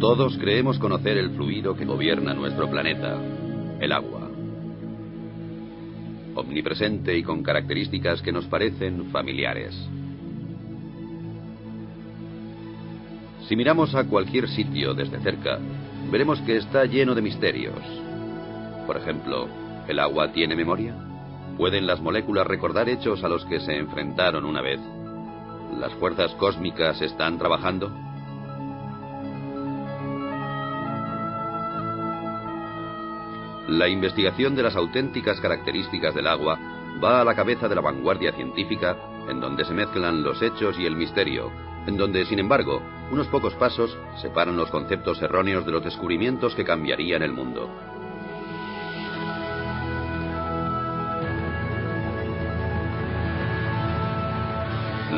Todos creemos conocer el fluido que gobierna nuestro planeta, el agua. Omnipresente y con características que nos parecen familiares. Si miramos a cualquier sitio desde cerca, veremos que está lleno de misterios. Por ejemplo, ¿el agua tiene memoria? ¿Pueden las moléculas recordar hechos a los que se enfrentaron una vez? ¿Las fuerzas cósmicas están trabajando? La investigación de las auténticas características del agua va a la cabeza de la vanguardia científica, en donde se mezclan los hechos y el misterio, en donde, sin embargo, unos pocos pasos separan los conceptos erróneos de los descubrimientos que cambiarían el mundo.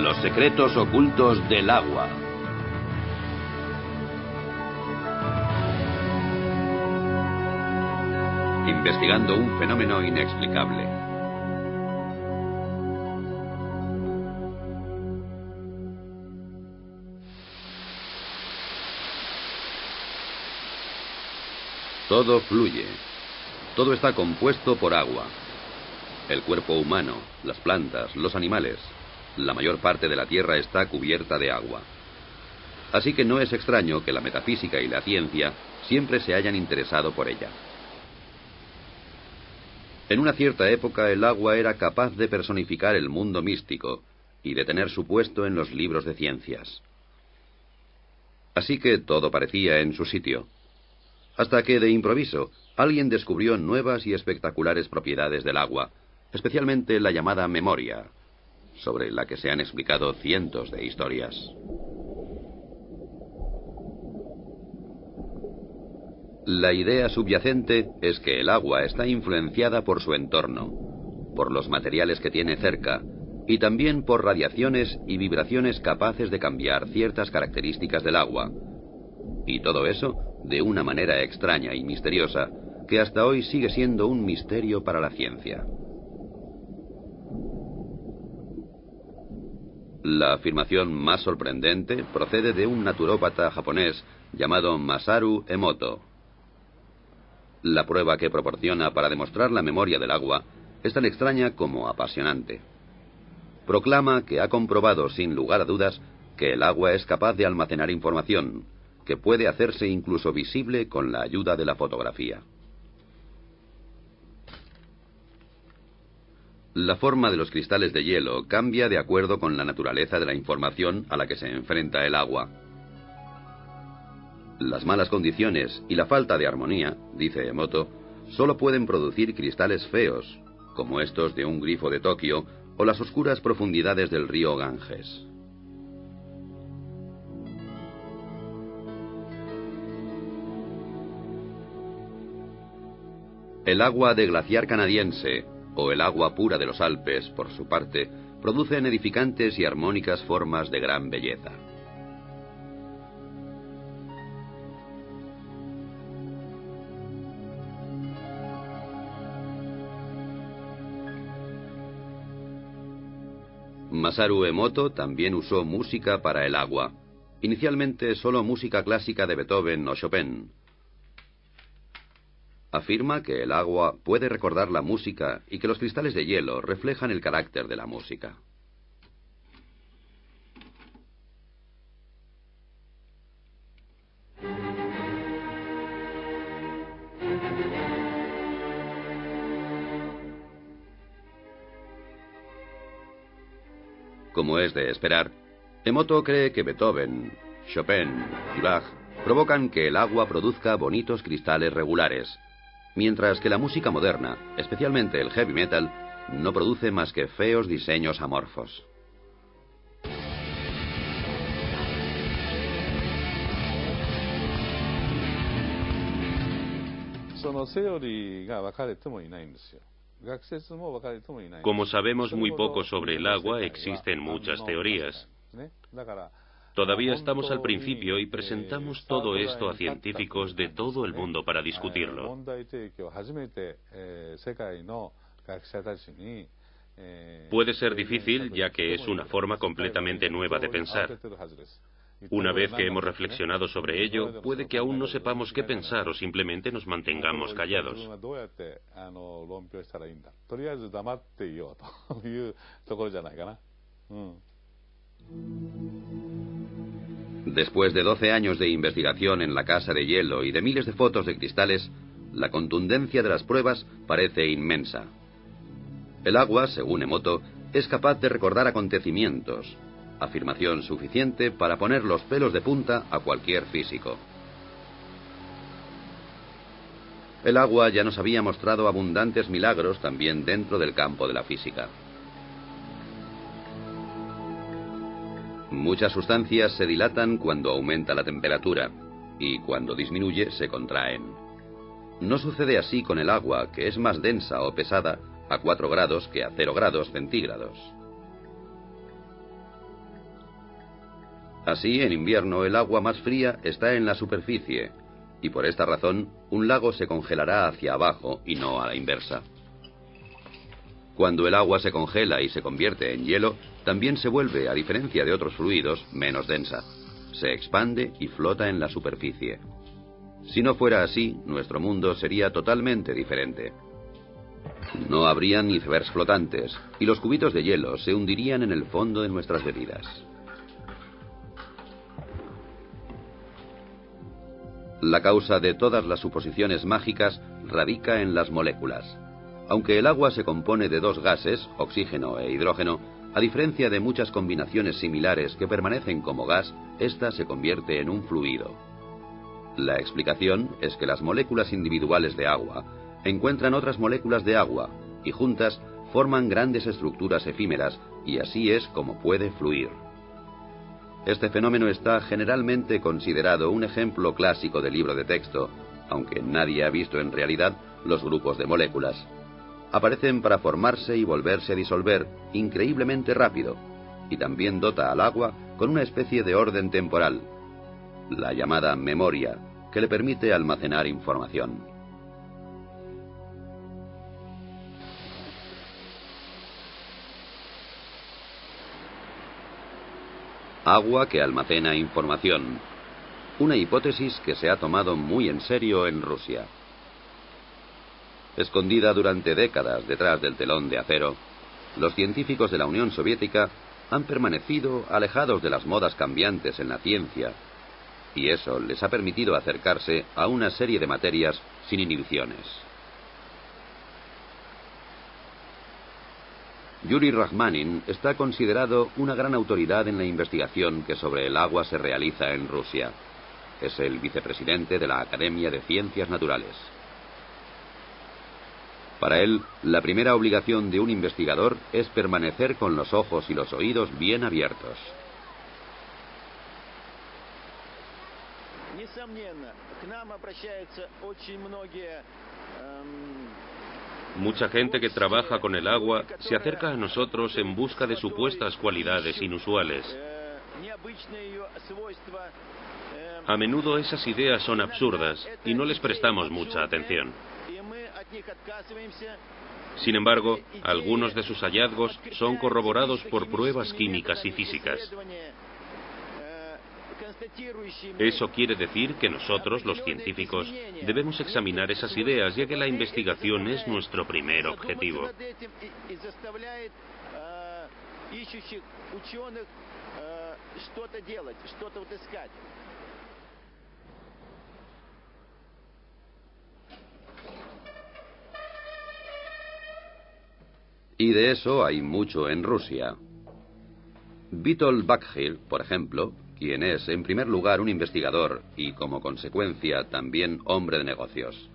Los secretos ocultos del agua. Investigando un fenómeno inexplicable. Todo fluye. Todo está compuesto por agua. El cuerpo humano, las plantas, los animales. La mayor parte de la Tierra está cubierta de agua. Así que no es extraño que la metafísica y la ciencia siempre se hayan interesado por ella. En una cierta época el agua era capaz de personificar el mundo místico y de tener su puesto en los libros de ciencias. Así que todo parecía en su sitio. Hasta que, de improviso, alguien descubrió nuevas y espectaculares propiedades del agua, especialmente la llamada memoria, sobre la que se han explicado cientos de historias. La idea subyacente es que el agua está influenciada por su entorno, por los materiales que tiene cerca, y también por radiaciones y vibraciones capaces de cambiar ciertas características del agua. Y todo eso de una manera extraña y misteriosa, que hasta hoy sigue siendo un misterio para la ciencia. La afirmación más sorprendente procede de un naturópata japonés llamado Masaru Emoto. La prueba que proporciona para demostrar la memoria del agua es tan extraña como apasionante. Proclama que ha comprobado sin lugar a dudas que el agua es capaz de almacenar información, que puede hacerse incluso visible con la ayuda de la fotografía. La forma de los cristales de hielo cambia de acuerdo con la naturaleza de la información a la que se enfrenta el agua. Las malas condiciones y la falta de armonía, dice Emoto, solo pueden producir cristales feos, como estos de un grifo de Tokio o las oscuras profundidades del río Ganges. El agua de glaciar canadiense, o el agua pura de los Alpes, por su parte, producen edificantes y armónicas formas de gran belleza. Masaru Emoto también usó música para el agua, inicialmente solo música clásica de Beethoven o Chopin. Afirma que el agua puede recordar la música y que los cristales de hielo reflejan el carácter de la música. Como es de esperar, Emoto cree que Beethoven, Chopin y Bach provocan que el agua produzca bonitos cristales regulares, mientras que la música moderna, especialmente el heavy metal, no produce más que feos diseños amorfos. Como sabemos muy poco sobre el agua, existen muchas teorías. Todavía estamos al principio y presentamos todo esto a científicos de todo el mundo para discutirlo. Puede ser difícil, ya que es una forma completamente nueva de pensar. Una vez que hemos reflexionado sobre ello, puede que aún no sepamos qué pensar o simplemente nos mantengamos callados. Después de 12 años de investigación en la casa de hielo y de miles de fotos de cristales, la contundencia de las pruebas parece inmensa. El agua, según Emoto, es capaz de recordar acontecimientos, afirmación suficiente para poner los pelos de punta a cualquier físico. El agua ya nos había mostrado abundantes milagros también dentro del campo de la física. Muchas sustancias se dilatan cuando aumenta la temperatura y cuando disminuye se contraen. No sucede así con el agua, que es más densa o pesada a 4 grados que a 0 grados centígrados. Así, en invierno, el agua más fría está en la superficie, y por esta razón, un lago se congelará hacia abajo y no a la inversa. Cuando el agua se congela y se convierte en hielo, también se vuelve, a diferencia de otros fluidos, menos densa. Se expande y flota en la superficie. Si no fuera así, nuestro mundo sería totalmente diferente. No habría ni icebergs flotantes, y los cubitos de hielo se hundirían en el fondo de nuestras bebidas. La causa de todas las suposiciones mágicas radica en las moléculas. Aunque el agua se compone de 2 gases, oxígeno e hidrógeno, a diferencia de muchas combinaciones similares que permanecen como gas, ésta se convierte en un fluido. La explicación es que las moléculas individuales de agua encuentran otras moléculas de agua y juntas forman grandes estructuras efímeras, y así es como puede fluir. Este fenómeno está generalmente considerado un ejemplo clásico de libro de texto, aunque nadie ha visto en realidad los grupos de moléculas. Aparecen para formarse y volverse a disolver increíblemente rápido, y también dota al agua con una especie de orden temporal, la llamada memoria, que le permite almacenar información. Agua que almacena información. Una hipótesis que se ha tomado muy en serio en Rusia. Escondida durante décadas detrás del telón de acero, los científicos de la Unión Soviética han permanecido alejados de las modas cambiantes en la ciencia, y eso les ha permitido acercarse a una serie de materias sin inhibiciones. Yuri Rachmanin está considerado una gran autoridad en la investigación que sobre el agua se realiza en Rusia. Es el vicepresidente de la Academia de Ciencias Naturales. Para él, la primera obligación de un investigador es permanecer con los ojos y los oídos bien abiertos. Mucha gente que trabaja con el agua se acerca a nosotros en busca de supuestas cualidades inusuales. A menudo esas ideas son absurdas y no les prestamos mucha atención. Sin embargo, algunos de sus hallazgos son corroborados por pruebas químicas y físicas. Eso quiere decir que nosotros, los científicos, debemos examinar esas ideas, ya que la investigación es nuestro primer objetivo. Y de eso hay mucho en Rusia. Witold Bakhir, por ejemplo, quien es en primer lugar un investigador y como consecuencia también hombre de negocios,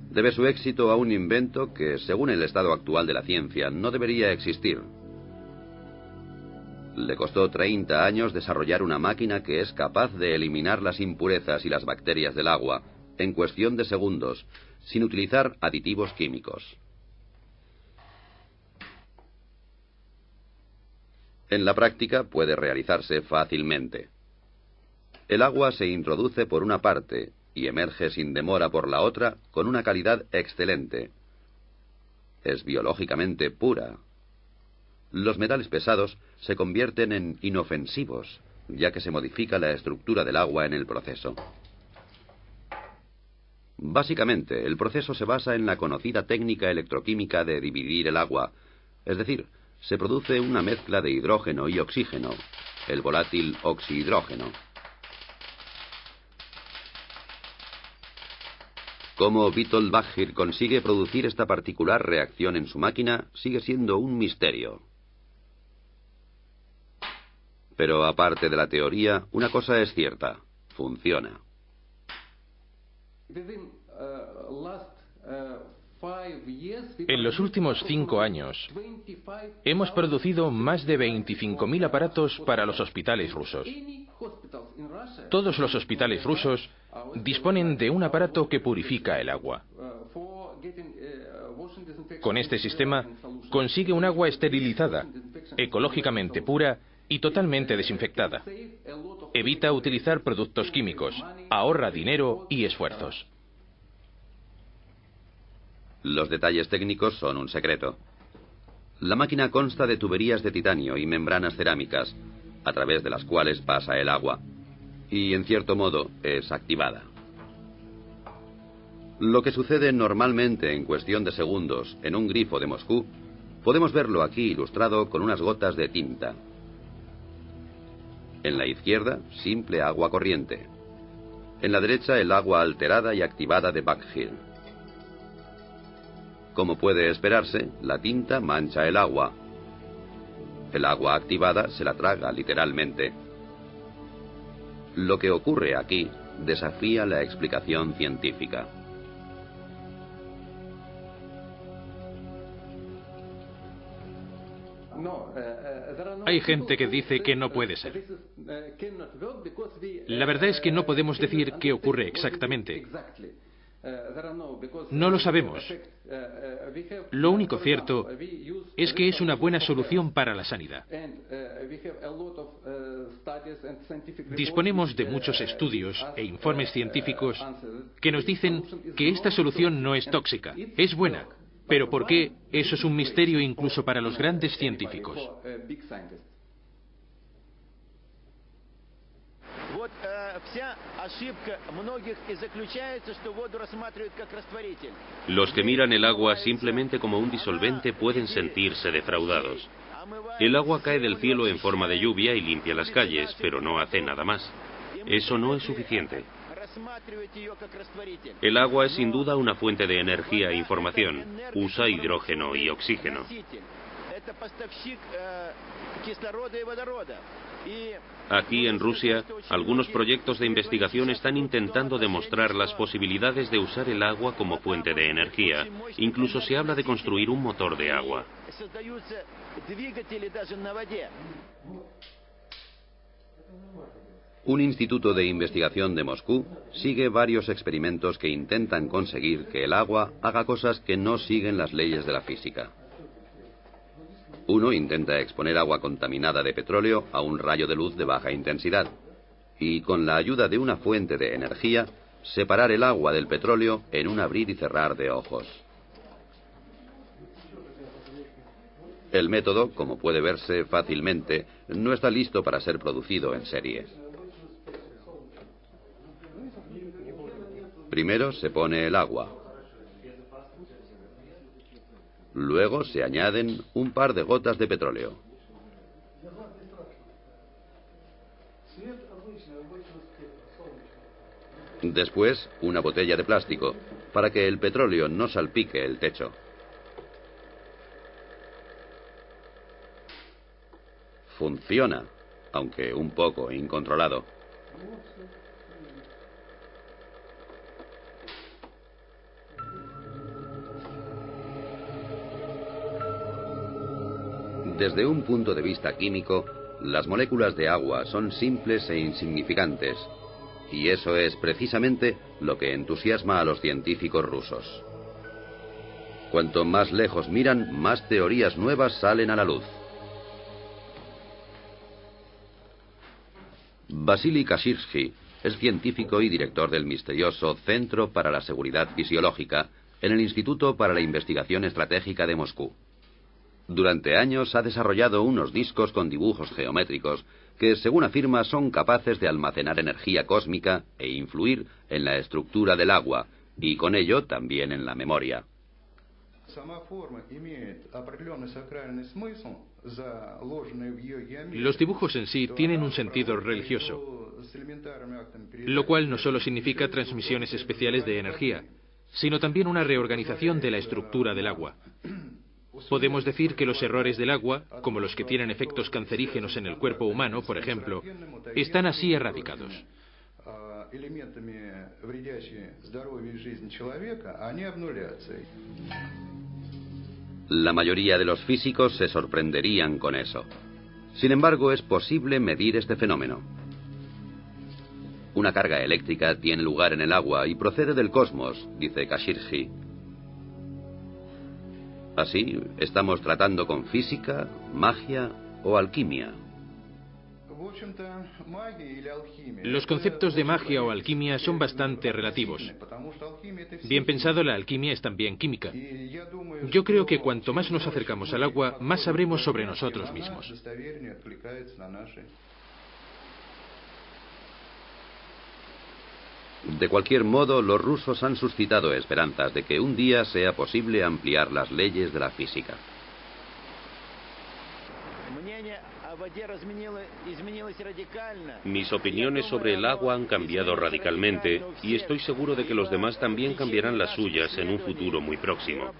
debe su éxito a un invento que, según el estado actual de la ciencia, no debería existir. Le costó 30 años desarrollar una máquina que es capaz de eliminar las impurezas y las bacterias del agua en cuestión de segundos, sin utilizar aditivos químicos. En la práctica puede realizarse fácilmente. El agua se introduce por una parte y emerge sin demora por la otra con una calidad excelente. Es biológicamente pura. Los metales pesados se convierten en inofensivos ya que se modifica la estructura del agua en el proceso. Básicamente, el proceso se basa en la conocida técnica electroquímica de dividir el agua, es decir, se produce una mezcla de hidrógeno y oxígeno, el volátil oxihidrógeno. Cómo Witold Baggir consigue producir esta particular reacción en su máquina sigue siendo un misterio. Pero aparte de la teoría, una cosa es cierta: funciona. En los últimos 5 años, hemos producido más de 25.000 aparatos para los hospitales rusos. Todos los hospitales rusos disponen de un aparato que purifica el agua. Con este sistema, consigue un agua esterilizada, ecológicamente pura y totalmente desinfectada. Evita utilizar productos químicos, ahorra dinero y esfuerzos. Los detalles técnicos son un secreto. La máquina consta de tuberías de titanio y membranas cerámicas, a través de las cuales pasa el agua, y en cierto modo es activada. Lo que sucede normalmente en cuestión de segundos en un grifo de Moscú, podemos verlo aquí ilustrado con unas gotas de tinta. En la izquierda, simple agua corriente. En la derecha, el agua alterada y activada de Baggir. Como puede esperarse, la tinta mancha el agua. El agua activada se la traga literalmente. Lo que ocurre aquí desafía la explicación científica. Hay gente que dice que no puede ser. La verdad es que no podemos decir qué ocurre exactamente. No lo sabemos. Lo único cierto es que es una buena solución para la sanidad. Disponemos de muchos estudios e informes científicos que nos dicen que esta solución no es tóxica, es buena. Pero ¿por qué? Eso es un misterio incluso para los grandes científicos. Los que miran el agua simplemente como un disolvente pueden sentirse defraudados. El agua cae del cielo en forma de lluvia y limpia las calles, pero no hace nada más. Eso no es suficiente. El agua es sin duda una fuente de energía e información. Usa hidrógeno y oxígeno. Aquí en Rusia, algunos proyectos de investigación están intentando demostrar las posibilidades de usar el agua como fuente de energía. Incluso se habla de construir un motor de agua. Un instituto de investigación de Moscú sigue varios experimentos que intentan conseguir que el agua haga cosas que no siguen las leyes de la física. Uno intenta exponer agua contaminada de petróleo a un rayo de luz de baja intensidad y, con la ayuda de una fuente de energía, separar el agua del petróleo en un abrir y cerrar de ojos. El método, como puede verse fácilmente, no está listo para ser producido en serie. Primero se pone el agua. Luego se añaden un par de gotas de petróleo. Después, una botella de plástico, para que el petróleo no salpique el techo. Funciona, aunque un poco incontrolado. Desde un punto de vista químico, las moléculas de agua son simples e insignificantes, y eso es precisamente lo que entusiasma a los científicos rusos. Cuanto más lejos miran, más teorías nuevas salen a la luz. Vasily Kasirsky es científico y director del misterioso Centro para la Seguridad Fisiológica en el Instituto para la Investigación Estratégica de Moscú. Durante años ha desarrollado unos discos con dibujos geométricos que, según afirma, son capaces de almacenar energía cósmica e influir en la estructura del agua, y con ello también en la memoria. Los dibujos en sí tienen un sentido religioso, lo cual no solo significa transmisiones especiales de energía, sino también una reorganización de la estructura del agua. Podemos decir que los errores del agua, como los que tienen efectos cancerígenos en el cuerpo humano, por ejemplo, están así erradicados. La mayoría de los físicos se sorprenderían con eso. Sin embargo, es posible medir este fenómeno. Una carga eléctrica tiene lugar en el agua y procede del cosmos, dice Kashirji. Así, estamos tratando con física, magia o alquimia. Los conceptos de magia o alquimia son bastante relativos. Bien pensado, la alquimia es también química. Yo creo que cuanto más nos acercamos al agua, más sabremos sobre nosotros mismos. De cualquier modo, los rusos han suscitado esperanzas de que un día sea posible ampliar las leyes de la física. Mis opiniones sobre el agua han cambiado radicalmente y estoy seguro de que los demás también cambiarán las suyas en un futuro muy próximo.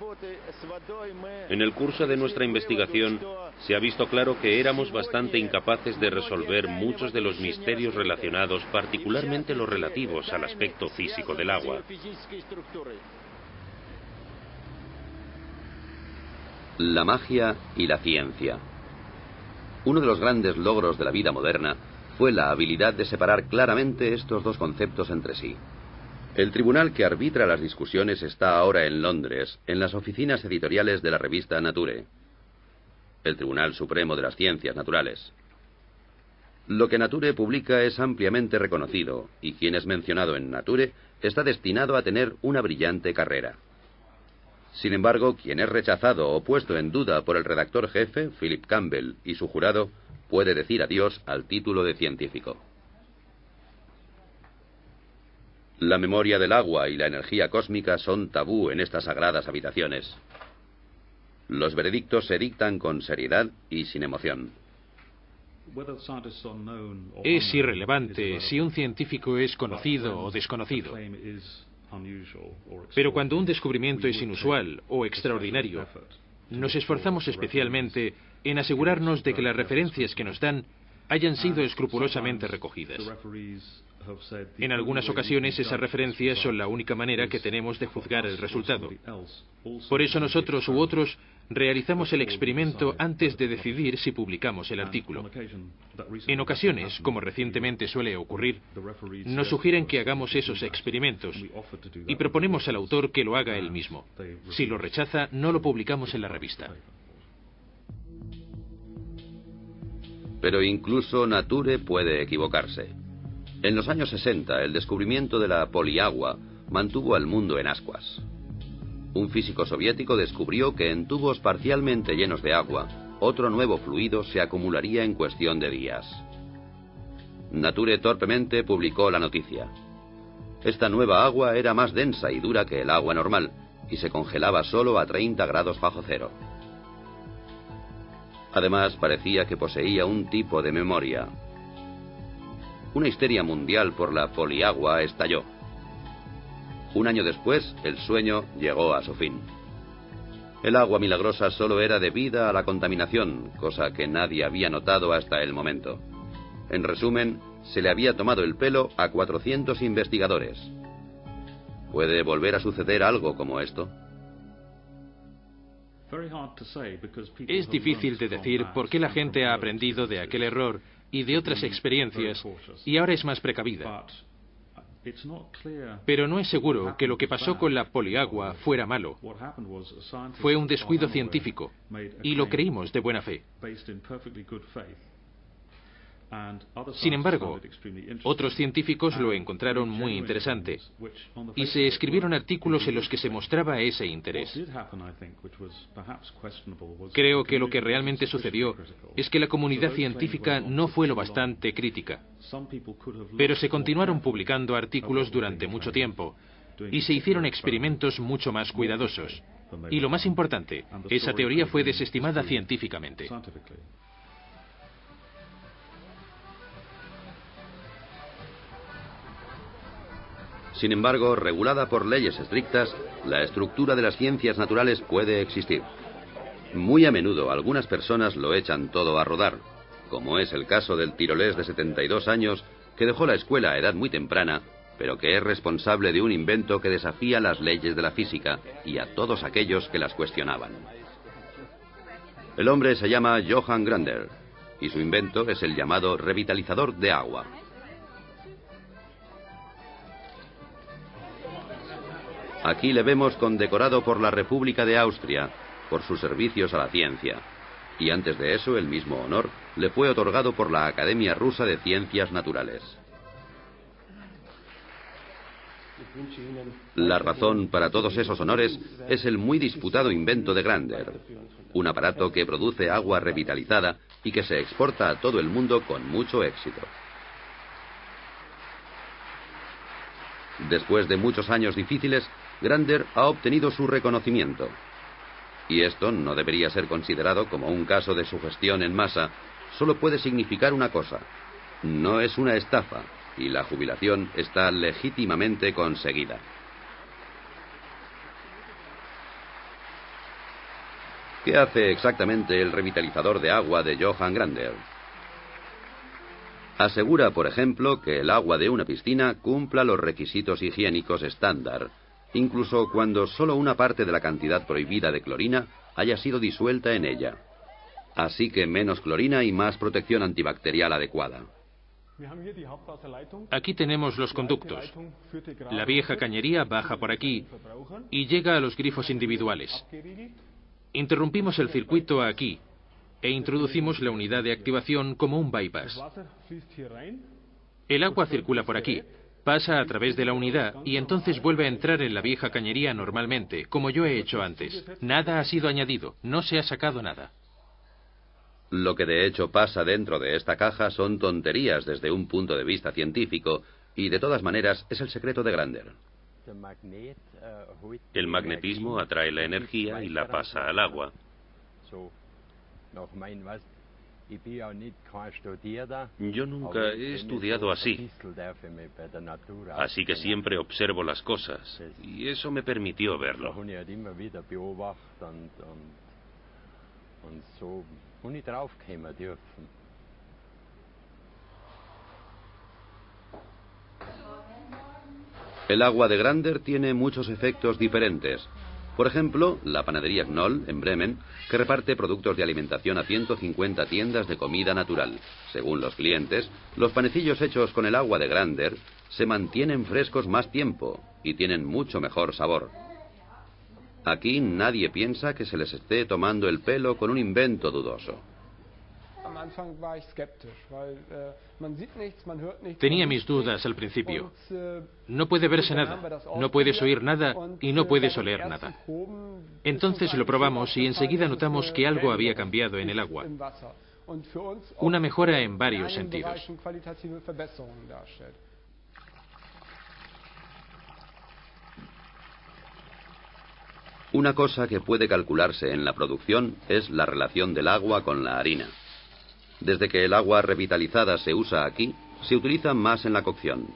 En el curso de nuestra investigación se ha visto claro que éramos bastante incapaces de resolver muchos de los misterios relacionados, particularmente los relativos al aspecto físico del agua. La magia y la ciencia. Uno de los grandes logros de la vida moderna fue la habilidad de separar claramente estos dos conceptos entre sí. El tribunal que arbitra las discusiones está ahora en Londres, en las oficinas editoriales de la revista Nature, el Tribunal Supremo de las Ciencias Naturales. Lo que Nature publica es ampliamente reconocido, y quien es mencionado en Nature está destinado a tener una brillante carrera. Sin embargo, quien es rechazado o puesto en duda por el redactor jefe, Philip Campbell, y su jurado, puede decir adiós al título de científico. La memoria del agua y la energía cósmica son tabú en estas sagradas habitaciones. Los veredictos se dictan con seriedad y sin emoción. Es irrelevante si un científico es conocido o desconocido. Pero cuando un descubrimiento es inusual o extraordinario, nos esforzamos especialmente en asegurarnos de que las referencias que nos dan hayan sido escrupulosamente recogidas. En algunas ocasiones esas referencias son la única manera que tenemos de juzgar el resultado. Por eso nosotros u otros realizamos el experimento antes de decidir si publicamos el artículo. En ocasiones, como recientemente suele ocurrir, nos sugieren que hagamos esos experimentos y proponemos al autor que lo haga él mismo. Si lo rechaza, no lo publicamos en la revista. Pero incluso Nature puede equivocarse. En los años 60, el descubrimiento de la poliagua mantuvo al mundo en ascuas. Un físico soviético descubrió que en tubos parcialmente llenos de agua, otro nuevo fluido se acumularía en cuestión de días. Nature torpemente publicó la noticia. Esta nueva agua era más densa y dura que el agua normal, y se congelaba solo a 30 grados bajo cero. Además, parecía que poseía un tipo de memoria. Una histeria mundial por la poliagua estalló. Un año después, el sueño llegó a su fin. El agua milagrosa solo era debida a la contaminación, cosa que nadie había notado hasta el momento. En resumen, se le había tomado el pelo a 400 investigadores. ¿Puede volver a suceder algo como esto? Es difícil de decir por qué la gente ha aprendido de aquel error y de otras experiencias y ahora es más precavida. Pero no es seguro que lo que pasó con la poliagua fuera malo. Fue un descuido científico y lo creímos de buena fe. Sin embargo, otros científicos lo encontraron muy interesante y se escribieron artículos en los que se mostraba ese interés. Creo que lo que realmente sucedió es que la comunidad científica no fue lo bastante crítica, pero se continuaron publicando artículos durante mucho tiempo y se hicieron experimentos mucho más cuidadosos. Y lo más importante, esa teoría fue desestimada científicamente. Sin embargo, regulada por leyes estrictas, la estructura de las ciencias naturales puede existir. Muy a menudo algunas personas lo echan todo a rodar, como es el caso del tirolés de 72 años que dejó la escuela a edad muy temprana, pero que es responsable de un invento que desafía las leyes de la física y a todos aquellos que las cuestionaban. El hombre se llama Johann Grander y su invento es el llamado revitalizador de agua. Aquí le vemos condecorado por la República de Austria por sus servicios a la ciencia. Y antes de eso, el mismo honor le fue otorgado por la Academia Rusa de Ciencias Naturales. La razón para todos esos honores es el muy disputado invento de Grander, un aparato que produce agua revitalizada y que se exporta a todo el mundo con mucho éxito. Después de muchos años difíciles, Grander ha obtenido su reconocimiento. Y esto no debería ser considerado como un caso de sugestión en masa, solo puede significar una cosa: no es una estafa, y la jubilación está legítimamente conseguida. ¿Qué hace exactamente el revitalizador de agua de Johann Grander? Asegura, por ejemplo, que el agua de una piscina cumpla los requisitos higiénicos estándar, incluso cuando solo una parte de la cantidad prohibida de clorina haya sido disuelta en ella. Así que menos clorina y más protección antibacterial adecuada. Aquí tenemos los conductos. La vieja cañería baja por aquí y llega a los grifos individuales. Interrumpimos el circuito aquí e introducimos la unidad de activación como un bypass. El agua circula por aquí, pasa a través de la unidad y entonces vuelve a entrar en la vieja cañería normalmente, como yo he hecho antes. Nada ha sido añadido, no se ha sacado nada. Lo que de hecho pasa dentro de esta caja son tonterías desde un punto de vista científico y de todas maneras es el secreto de Grander. El magnetismo atrae la energía y la pasa al agua. Yo nunca he estudiado así, así que siempre observo las cosas, y eso me permitió verlo. El agua de Grander tiene muchos efectos diferentes. Por ejemplo, la panadería Knoll, en Bremen, que reparte productos de alimentación a 150 tiendas de comida natural. Según los clientes, los panecillos hechos con el agua de Grander se mantienen frescos más tiempo y tienen mucho mejor sabor. Aquí nadie piensa que se les esté tomando el pelo con un invento dudoso. Tenía mis dudas al principio. No puede verse nada, no puedes oír nada y no puedes oler nada. Entonces lo probamos y enseguida notamos que algo había cambiado en el agua. Una mejora en varios sentidos. Una cosa que puede calcularse en la producción es la relación del agua con la harina. Desde que el agua revitalizada se usa aquí, se utiliza más en la cocción.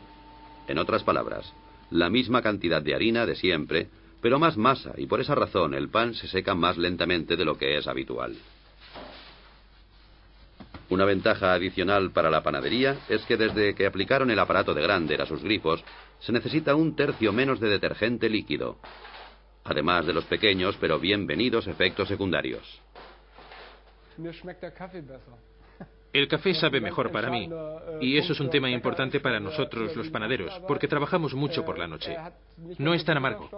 En otras palabras, la misma cantidad de harina de siempre, pero más masa, y por esa razón el pan se seca más lentamente de lo que es habitual. Una ventaja adicional para la panadería es que desde que aplicaron el aparato de Grander a sus grifos, se necesita 1/3 menos de detergente líquido, además de los pequeños pero bienvenidos efectos secundarios. El café sabe mejor para mí, y eso es un tema importante para nosotros los panaderos, porque trabajamos mucho por la noche. No es tan amargo.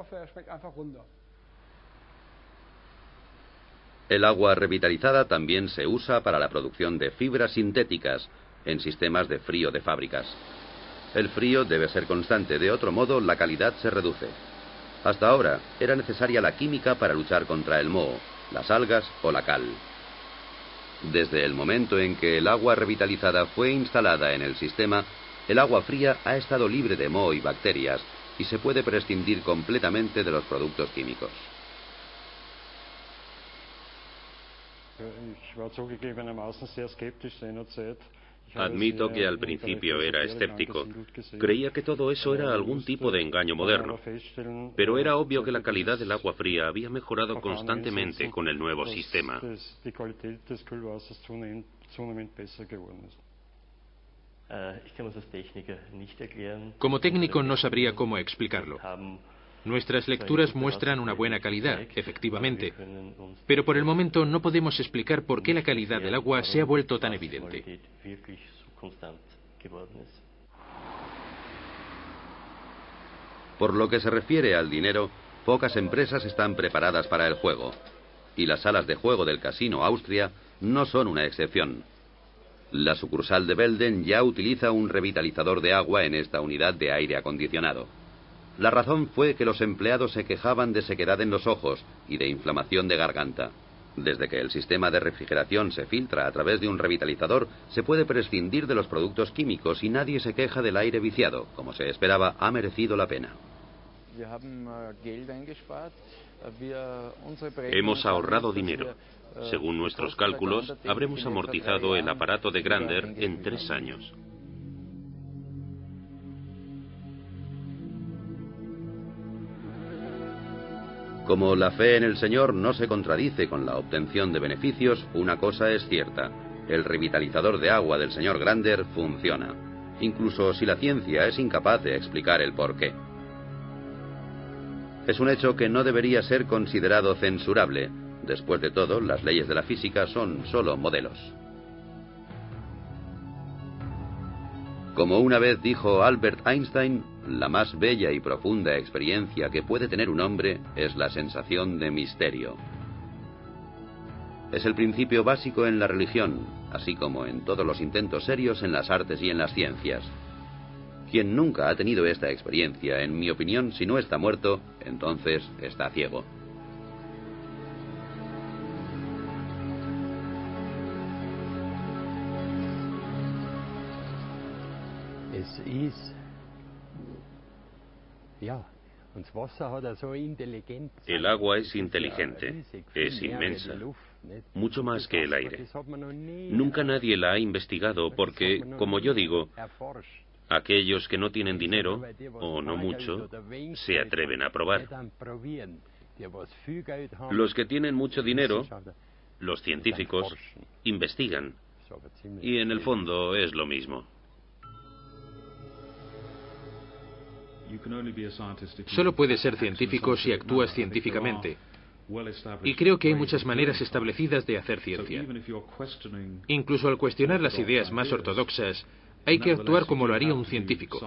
El agua revitalizada también se usa para la producción de fibras sintéticas, en sistemas de frío de fábricas. El frío debe ser constante, de otro modo la calidad se reduce. Hasta ahora era necesaria la química para luchar contra el moho, las algas o la cal. Desde el momento en que el agua revitalizada fue instalada en el sistema, el agua fría ha estado libre de moho y bacterias y se puede prescindir completamente de los productos químicos. Admito que al principio era escéptico. Creía que todo eso era algún tipo de engaño moderno. Pero era obvio que la calidad del agua fría había mejorado constantemente con el nuevo sistema. Como técnico no sabría cómo explicarlo. Nuestras lecturas muestran una buena calidad, efectivamente, pero por el momento no podemos explicar por qué la calidad del agua se ha vuelto tan evidente. Por lo que se refiere al dinero, pocas empresas están preparadas para el juego, y las salas de juego del Casino Austria no son una excepción. La sucursal de Belden ya utiliza un revitalizador de agua en esta unidad de aire acondicionado. La razón fue que los empleados se quejaban de sequedad en los ojos y de inflamación de garganta. Desde que el sistema de refrigeración se filtra a través de un revitalizador, se puede prescindir de los productos químicos y nadie se queja del aire viciado. Como se esperaba, ha merecido la pena. Hemos ahorrado dinero. Según nuestros cálculos, habremos amortizado el aparato de Grander en 3 años. Como la fe en el Señor no se contradice con la obtención de beneficios, una cosa es cierta: el revitalizador de agua del señor Grander funciona, incluso si la ciencia es incapaz de explicar el porqué. Es un hecho que no debería ser considerado censurable. Después de todo, las leyes de la física son solo modelos. Como una vez dijo Albert Einstein, la más bella y profunda experiencia que puede tener un hombre es la sensación de misterio. Es el principio básico en la religión, así como en todos los intentos serios en las artes y en las ciencias. Quien nunca ha tenido esta experiencia, en mi opinión, si no está muerto, entonces está ciego. El agua es inteligente, es inmensa, mucho más que el aire. Nunca nadie la ha investigado porque, como yo digo, aquellos que no tienen dinero, o no mucho, se atreven a probar. Los que tienen mucho dinero, los científicos, investigan. Y en el fondo es lo mismo. Solo puedes ser científico si actúas científicamente. Y creo que hay muchas maneras establecidas de hacer ciencia. Incluso al cuestionar las ideas más ortodoxas, hay que actuar como lo haría un científico.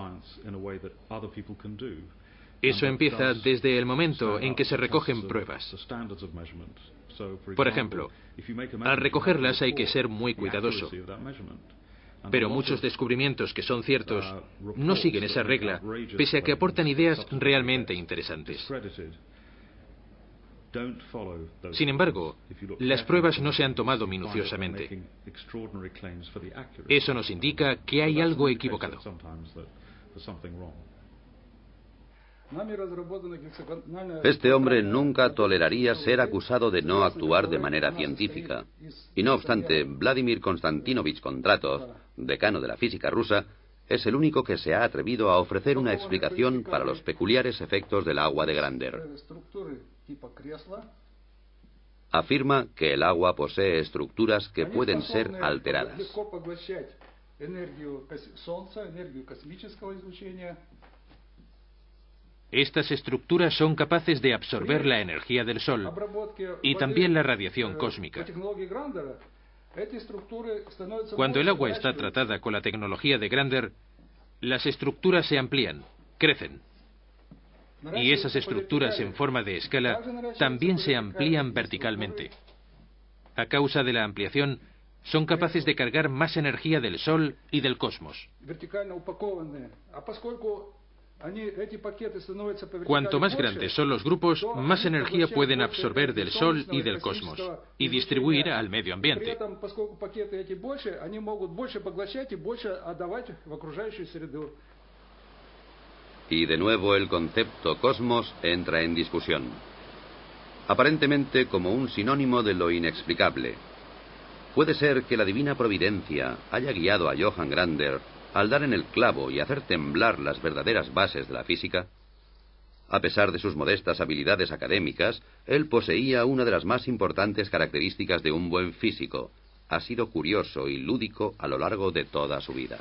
Eso empieza desde el momento en que se recogen pruebas. Por ejemplo, al recogerlas hay que ser muy cuidadoso. Pero muchos descubrimientos que son ciertos no siguen esa regla, pese a que aportan ideas realmente interesantes. Sin embargo, las pruebas no se han tomado minuciosamente. Eso nos indica que hay algo equivocado. Este hombre nunca toleraría ser acusado de no actuar de manera científica. Y no obstante, Vladimir Konstantinovich Kondratov, decano de la física rusa, es el único que se ha atrevido a ofrecer una explicación para los peculiares efectos del agua de Grander. Afirma que el agua posee estructuras que pueden ser alteradas. Estas estructuras son capaces de absorber la energía del Sol y también la radiación cósmica. Cuando el agua está tratada con la tecnología de Grander, las estructuras se amplían, crecen. Y esas estructuras en forma de escala también se amplían verticalmente. A causa de la ampliación, son capaces de cargar más energía del Sol y del cosmos. Cuanto más grandes son los grupos, más energía pueden absorber del Sol y del cosmos y distribuir al medio ambiente. Y de nuevo el concepto cosmos entra en discusión, aparentemente como un sinónimo de lo inexplicable. ¿Puede ser que la divina providencia haya guiado a Johann Grander al dar en el clavo y hacer temblar las verdaderas bases de la física? A pesar de sus modestas habilidades académicas, él poseía una de las más importantes características de un buen físico. Ha sido curioso y lúdico a lo largo de toda su vida.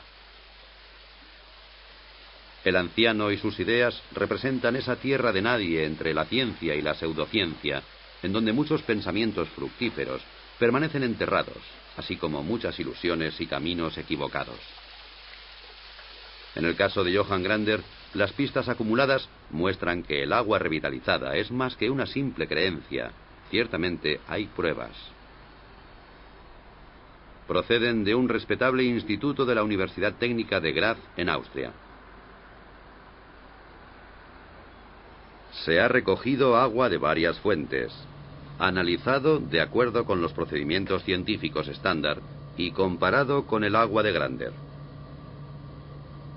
El anciano y sus ideas representan esa tierra de nadie entre la ciencia y la pseudociencia, en donde muchos pensamientos fructíferos permanecen enterrados, así como muchas ilusiones y caminos equivocados. En el caso de Johann Grander, las pistas acumuladas muestran que el agua revitalizada es más que una simple creencia. Ciertamente hay pruebas. Proceden de un respetable instituto de la Universidad Técnica de Graz, en Austria. Se ha recogido agua de varias fuentes, analizado de acuerdo con los procedimientos científicos estándar y comparado con el agua de Grander.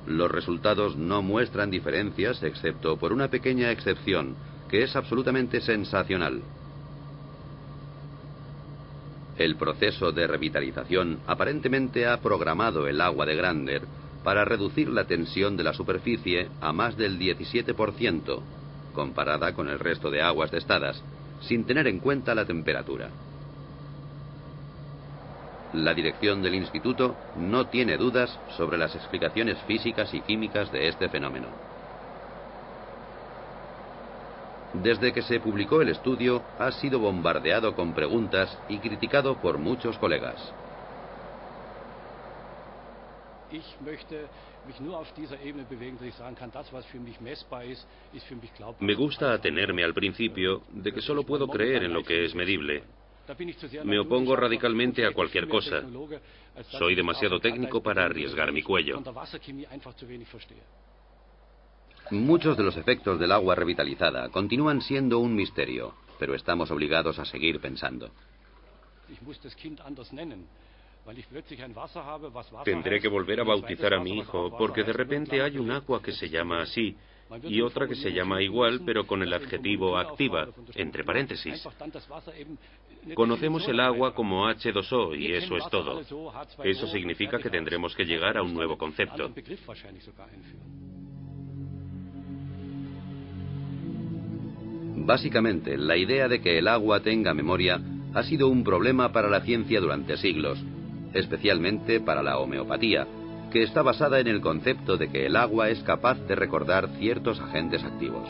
Los resultados no muestran diferencias excepto por una pequeña excepción, que es absolutamente sensacional. El proceso de revitalización aparentemente ha programado el agua de Grander para reducir la tensión de la superficie a más del 17%, comparada con el resto de aguas testadas, sin tener en cuenta la temperatura. La dirección del instituto no tiene dudas sobre las explicaciones físicas y químicas de este fenómeno. Desde que se publicó el estudio, ha sido bombardeado con preguntas y criticado por muchos colegas. Me gusta atenerme al principio de que solo puedo creer en lo que es medible. Me opongo radicalmente a cualquier cosa. Soy demasiado técnico para arriesgar mi cuello. Muchos de los efectos del agua revitalizada continúan siendo un misterio, pero estamos obligados a seguir pensando. Tendré que volver a bautizar a mi hijo, porque de repente hay un agua que se llama así, y otra que se llama igual, pero con el adjetivo activa, entre paréntesis. Conocemos el agua como H2O, y eso es todo. Eso significa que tendremos que llegar a un nuevo concepto. Básicamente, la idea de que el agua tenga memoria ha sido un problema para la ciencia durante siglos, especialmente para la homeopatía, que está basada en el concepto de que el agua es capaz de recordar ciertos agentes activos.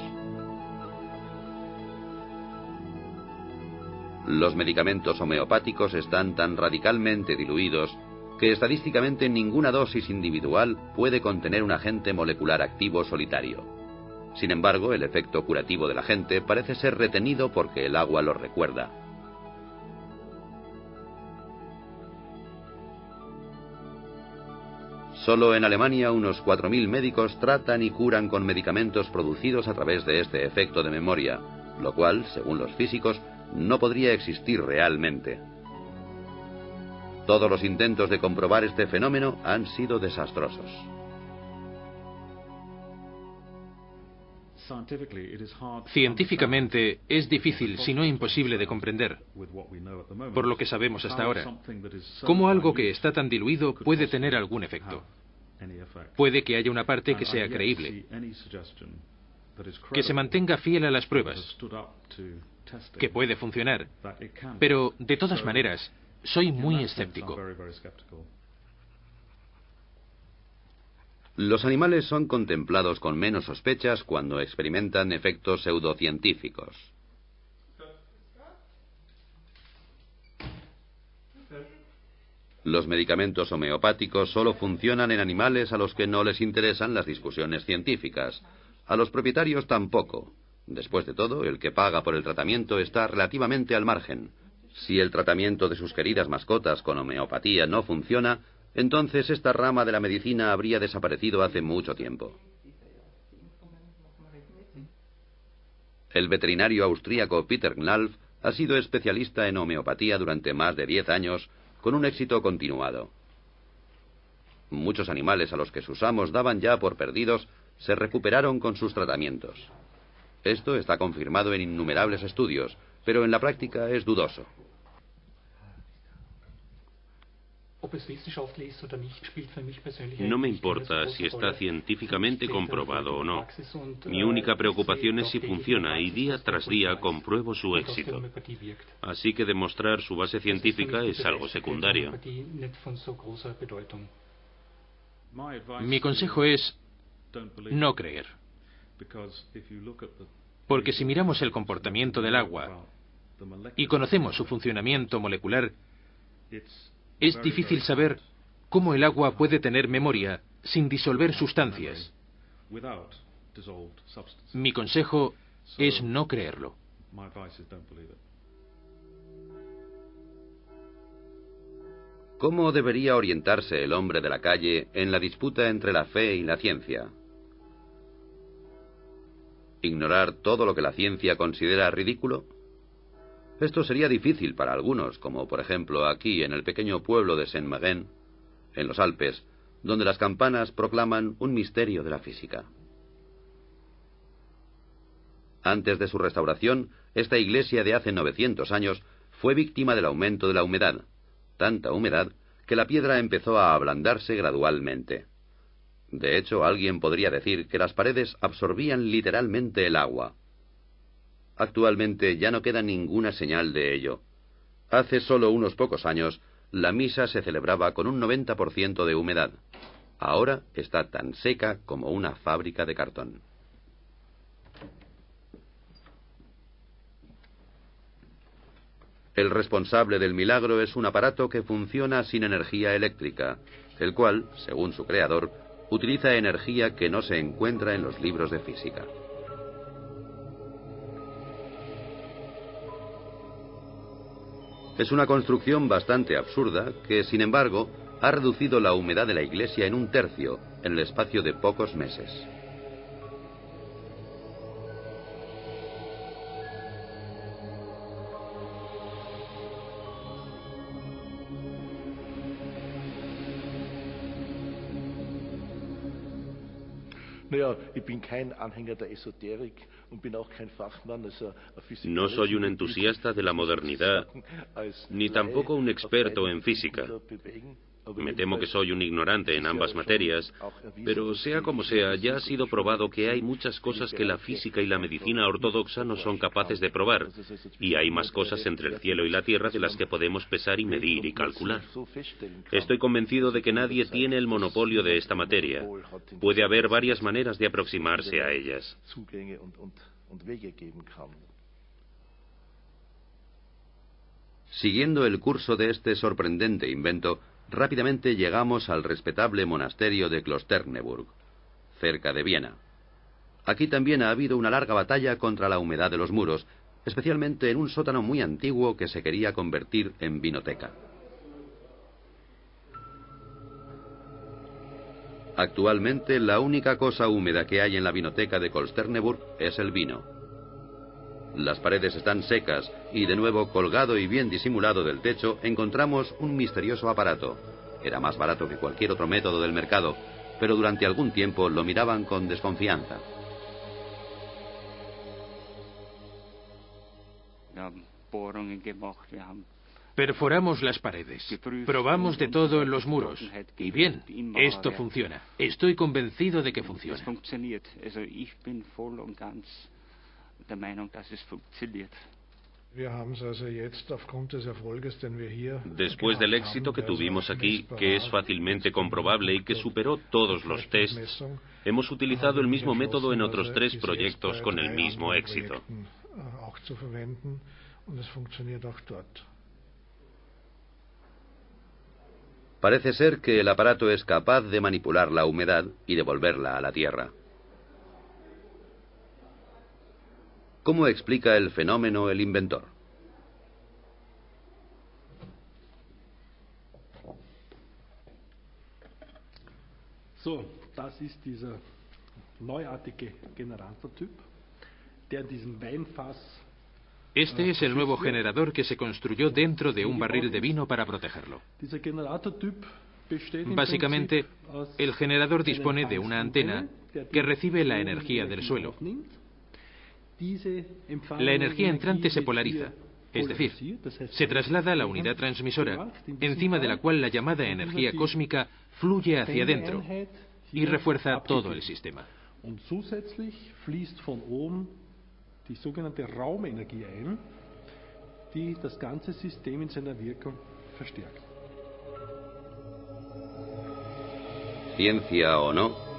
Los medicamentos homeopáticos están tan radicalmente diluidos que estadísticamente ninguna dosis individual puede contener un agente molecular activo solitario. Sin embargo, el efecto curativo del agente parece ser retenido porque el agua lo recuerda. Solo en Alemania unos 4.000 médicos tratan y curan con medicamentos producidos a través de este efecto de memoria, lo cual, según los físicos, no podría existir realmente. Todos los intentos de comprobar este fenómeno han sido desastrosos. Científicamente es difícil, si no imposible, de comprender, por lo que sabemos hasta ahora, cómo algo que está tan diluido puede tener algún efecto. Puede que haya una parte que sea creíble, que se mantenga fiel a las pruebas, que puede funcionar, pero de todas maneras, soy muy escéptico. Los animales son contemplados con menos sospechas cuando experimentan efectos pseudocientíficos. Los medicamentos homeopáticos solo funcionan en animales a los que no les interesan las discusiones científicas. A los propietarios tampoco. Después de todo, el que paga por el tratamiento está relativamente al margen. Si el tratamiento de sus queridas mascotas con homeopatía no funciona, entonces esta rama de la medicina habría desaparecido hace mucho tiempo. El veterinario austríaco Peter Knalf ha sido especialista en homeopatía durante más de 10 años, con un éxito continuado. Muchos animales a los que sus amos daban ya por perdidos se recuperaron con sus tratamientos. Esto está confirmado en innumerables estudios, pero en la práctica es dudoso. No me importa si está científicamente comprobado o no. Mi única preocupación es si funciona y día tras día compruebo su éxito. Así que demostrar su base científica es algo secundario. Mi consejo es no creer. Porque si miramos el comportamiento del agua y conocemos su funcionamiento molecular, es difícil saber cómo el agua puede tener memoria sin disolver sustancias. Mi consejo es no creerlo. ¿Cómo debería orientarse el hombre de la calle en la disputa entre la fe y la ciencia? ¿Ignorar todo lo que la ciencia considera ridículo? Esto sería difícil para algunos, como por ejemplo aquí en el pequeño pueblo de Saint-Marin, en los Alpes, donde las campanas proclaman un misterio de la física. Antes de su restauración, esta iglesia de hace 900 años fue víctima del aumento de la humedad, tanta humedad que la piedra empezó a ablandarse gradualmente. De hecho, alguien podría decir que las paredes absorbían literalmente el agua. Actualmente ya no queda ninguna señal de ello. Hace solo unos pocos años, la misa se celebraba con un 90% de humedad. Ahora está tan seca como una fábrica de cartón. El responsable del milagro es un aparato que funciona sin energía eléctrica, el cual, según su creador, utiliza energía que no se encuentra en los libros de física. Es una construcción bastante absurda que, sin embargo, ha reducido la humedad de la iglesia en 1/3 en el espacio de pocos meses. No soy un entusiasta de la modernidad, ni tampoco un experto en física. Me temo que soy un ignorante en ambas materias, pero sea como sea, ya ha sido probado que hay muchas cosas que la física y la medicina ortodoxa no son capaces de probar, y hay más cosas entre el cielo y la tierra de las que podemos pesar y medir y calcular. Estoy convencido de que nadie tiene el monopolio de esta materia. Puede haber varias maneras de aproximarse a ellas. Siguiendo el curso de este sorprendente invento, rápidamente llegamos al respetable monasterio de Klosterneuburg, cerca de Viena. Aquí también ha habido una larga batalla contra la humedad de los muros, especialmente en un sótano muy antiguo que se quería convertir en vinoteca. Actualmente, la única cosa húmeda que hay en la vinoteca de Klosterneuburg es el vino. Las paredes están secas y, de nuevo, colgado y bien disimulado del techo, encontramos un misterioso aparato. Era más barato que cualquier otro método del mercado, pero durante algún tiempo lo miraban con desconfianza. Perforamos las paredes, probamos de todo en los muros, y bien, esto funciona. Estoy convencido de que funciona. Después del éxito que tuvimos aquí, que es fácilmente comprobable y que superó todos los tests, hemos utilizado el mismo método en otros 3 proyectos con el mismo éxito. Parece ser que el aparato es capaz de manipular la humedad y devolverla a la tierra. ¿Cómo explica el fenómeno el inventor? Este es el nuevo generador que se construyó dentro de un barril de vino para protegerlo. Básicamente, el generador dispone de una antena que recibe la energía del suelo. La energía entrante se polariza, es decir, se traslada a la unidad transmisora, encima de la cual la llamada energía cósmica fluye hacia adentro y refuerza todo el sistema. Ciencia o no,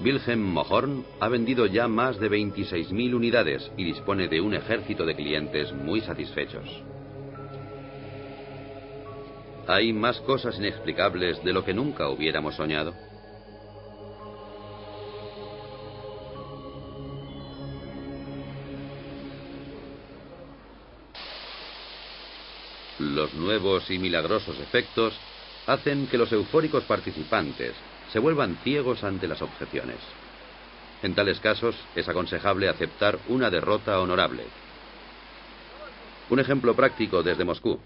Wilhelm Moorhorn ha vendido ya más de 26.000 unidades y dispone de un ejército de clientes muy satisfechos. ¿Hay más cosas inexplicables de lo que nunca hubiéramos soñado? Los nuevos y milagrosos efectos hacen que los eufóricos participantes se vuelvan ciegos ante las objeciones. En tales casos es aconsejable aceptar una derrota honorable. Un ejemplo práctico desde Moscú.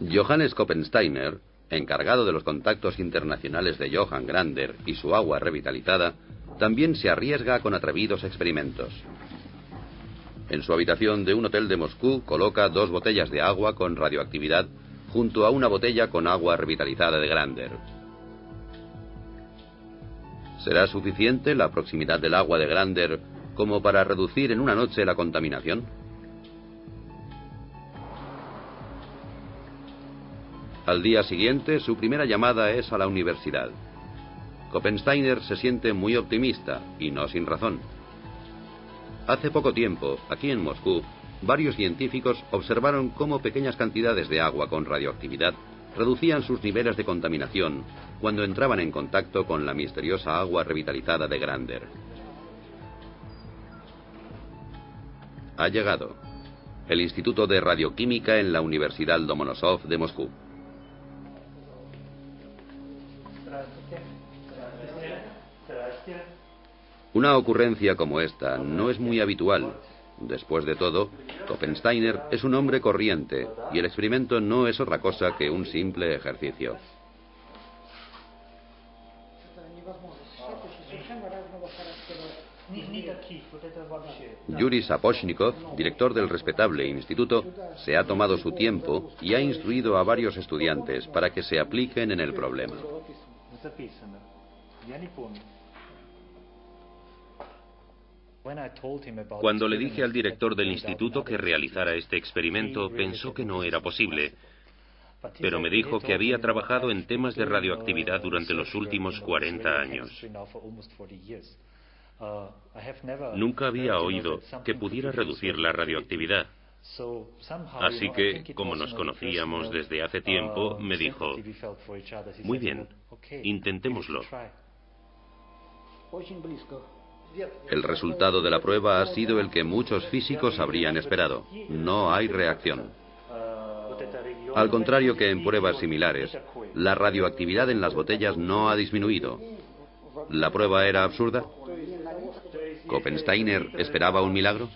Johannes Koppensteiner, encargado de los contactos internacionales de Johann Grander y su agua revitalizada, también se arriesga con atrevidos experimentos. En su habitación de un hotel de Moscú coloca 2 botellas de agua con radioactividad junto a una botella con agua revitalizada de Grander. ¿Será suficiente la proximidad del agua de Grander como para reducir en una noche la contaminación? Al día siguiente, su primera llamada es a la universidad. Koppensteiner se siente muy optimista, y no sin razón. Hace poco tiempo, aquí en Moscú, varios científicos observaron cómo pequeñas cantidades de agua con radioactividad reducían sus niveles de contaminación cuando entraban en contacto con la misteriosa agua revitalizada de Grander. Ha llegado el Instituto de Radioquímica en la Universidad Lomonosov de Moscú. Una ocurrencia como esta no es muy habitual. Después de todo, Koppensteiner es un hombre corriente y el experimento no es otra cosa que un simple ejercicio. Yuri Sapochnikov, director del respetable instituto, se ha tomado su tiempo y ha instruido a varios estudiantes para que se apliquen en el problema. Cuando le dije al director del instituto que realizara este experimento, pensó que no era posible, pero me dijo que había trabajado en temas de radioactividad durante los últimos 40 años. Nunca había oído que pudiera reducir la radioactividad. Así que, como nos conocíamos desde hace tiempo, me dijo, muy bien, intentémoslo. El resultado de la prueba ha sido el que muchos físicos habrían esperado. No hay reacción. Al contrario que en pruebas similares, la radioactividad en las botellas no ha disminuido. ¿La prueba era absurda? ¿Koppensteiner esperaba un milagro?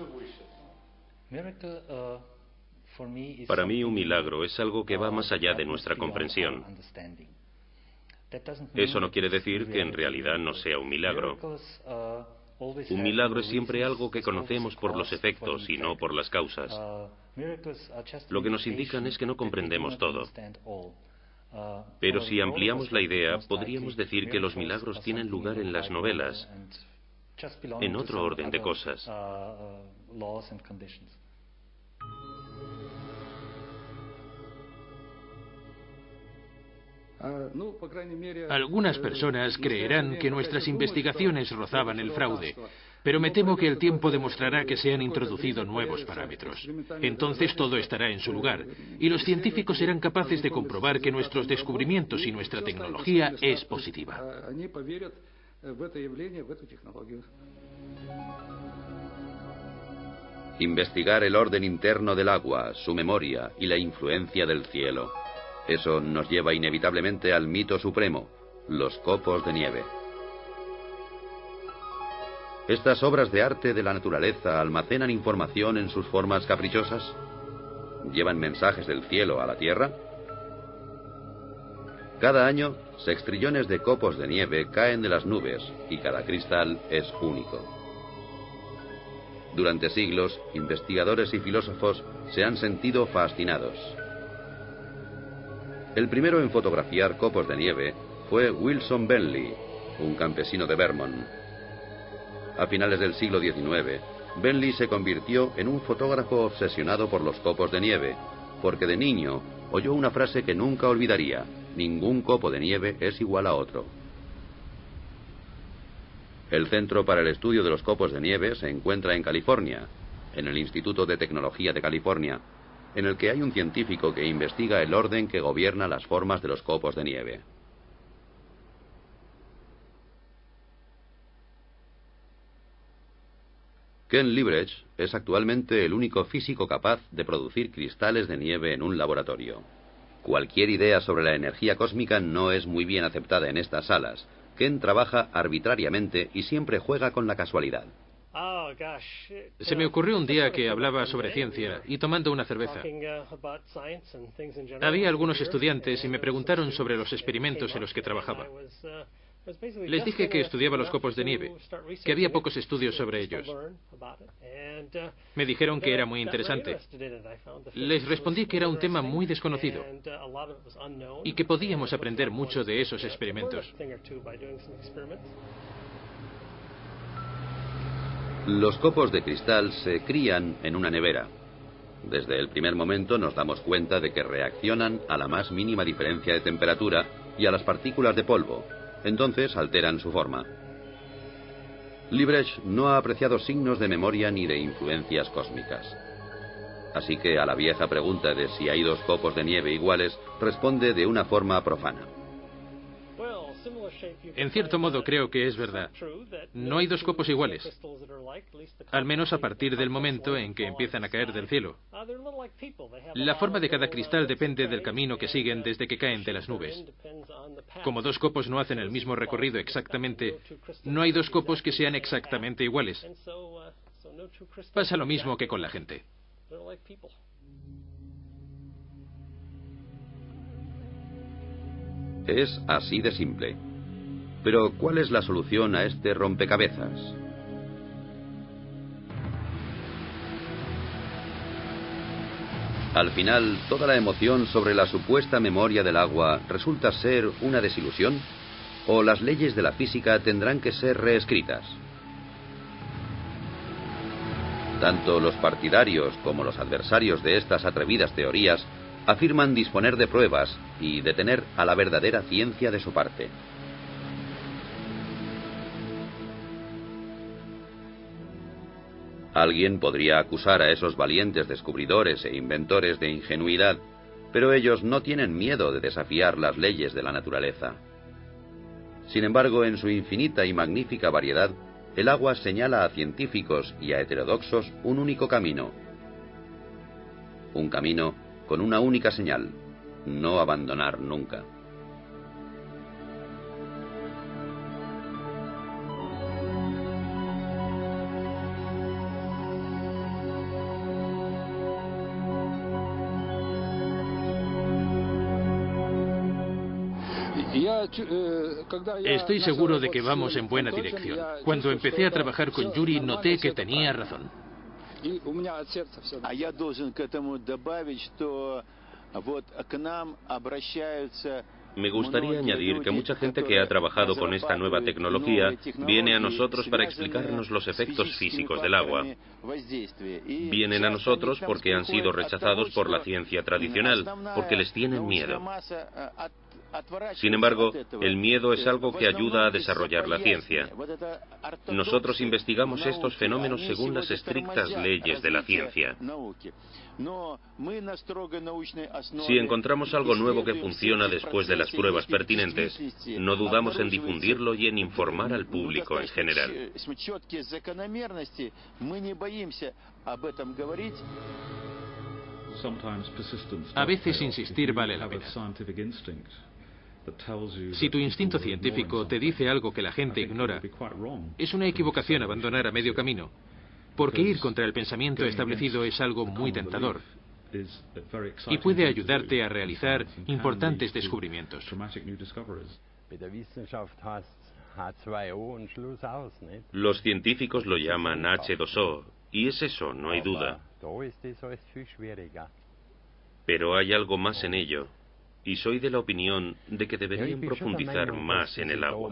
Para mí un milagro es algo que va más allá de nuestra comprensión. Eso no quiere decir que en realidad no sea un milagro. Un milagro es siempre algo que conocemos por los efectos y no por las causas. Lo que nos indican es que no comprendemos todo. Pero si ampliamos la idea, podríamos decir que los milagros tienen lugar en las novelas, en otro orden de cosas. Algunas personas creerán que nuestras investigaciones rozaban el fraude, pero me temo que el tiempo demostrará que se han introducido nuevos parámetros. Entonces todo estará en su lugar, y los científicos serán capaces de comprobar que nuestros descubrimientos y nuestra tecnología es positiva. Investigar el orden interno del agua, su memoria y la influencia del cielo. Eso nos lleva inevitablemente al mito supremo, los copos de nieve. ¿Estas obras de arte de la naturaleza almacenan información en sus formas caprichosas? ¿Llevan mensajes del cielo a la Tierra? Cada año, sextrillones de copos de nieve caen de las nubes y cada cristal es único. Durante siglos, investigadores y filósofos se han sentido fascinados. El primero en fotografiar copos de nieve fue Wilson Bentley, un campesino de Vermont. A finales del siglo XIX, Bentley se convirtió en un fotógrafo obsesionado por los copos de nieve, porque de niño oyó una frase que nunca olvidaría: ningún copo de nieve es igual a otro. El Centro para el Estudio de los Copos de Nieve se encuentra en California, en el Instituto de Tecnología de California, en el que hay un científico que investiga el orden que gobierna las formas de los copos de nieve. Ken Liebrecht es actualmente el único físico capaz de producir cristales de nieve en un laboratorio. Cualquier idea sobre la energía cósmica no es muy bien aceptada en estas salas. Ken trabaja arbitrariamente y siempre juega con la casualidad. Se me ocurrió un día que hablaba sobre ciencia y tomando una cerveza. Había algunos estudiantes y me preguntaron sobre los experimentos en los que trabajaba. Les dije que estudiaba los copos de nieve, que había pocos estudios sobre ellos. Me dijeron que era muy interesante. Les respondí que era un tema muy desconocido y que podíamos aprender mucho de esos experimentos. Los copos de cristal se crían en una nevera. Desde el primer momento nos damos cuenta de que reaccionan a la más mínima diferencia de temperatura y a las partículas de polvo. Entonces alteran su forma. Liebrecht no ha apreciado signos de memoria ni de influencias cósmicas. Así que a la vieja pregunta de si hay dos copos de nieve iguales, responde de una forma profana. En cierto modo creo que es verdad. No hay dos copos iguales, al menos a partir del momento en que empiezan a caer del cielo. La forma de cada cristal depende del camino que siguen desde que caen de las nubes. Como dos copos no hacen el mismo recorrido exactamente, no hay dos copos que sean exactamente iguales. Pasa lo mismo que con la gente. Es así de simple. Pero, ¿cuál es la solución a este rompecabezas? Al final, ¿toda la emoción sobre la supuesta memoria del agua resulta ser una desilusión? ¿O las leyes de la física tendrán que ser reescritas? Tanto los partidarios como los adversarios de estas atrevidas teorías afirman disponer de pruebas y de tener a la verdadera ciencia de su parte. Alguien podría acusar a esos valientes descubridores e inventores de ingenuidad, pero ellos no tienen miedo de desafiar las leyes de la naturaleza. Sin embargo, en su infinita y magnífica variedad, el agua señala a científicos y a heterodoxos un único camino. Un camino con una única señal: no abandonar nunca. Estoy seguro de que vamos en buena dirección. Cuando empecé a trabajar con Yuri, noté que tenía razón. Me gustaría añadir que mucha gente que ha trabajado con esta nueva tecnología viene a nosotros para explicarnos los efectos físicos del agua. Vienen a nosotros porque han sido rechazados por la ciencia tradicional, porque les tienen miedo. Sin embargo, el miedo es algo que ayuda a desarrollar la ciencia. Nosotros investigamos estos fenómenos según las estrictas leyes de la ciencia. Si encontramos algo nuevo que funciona después de las pruebas pertinentes, no dudamos en difundirlo y en informar al público en general. A veces insistir vale la pena. Si tu instinto científico te dice algo que la gente ignora, es una equivocación abandonar a medio camino, porque ir contra el pensamiento establecido es algo muy tentador y puede ayudarte a realizar importantes descubrimientos. Los científicos lo llaman H2O, y es eso, no hay duda. Pero hay algo más en ello, y soy de la opinión de que deberían profundizar más en el agua.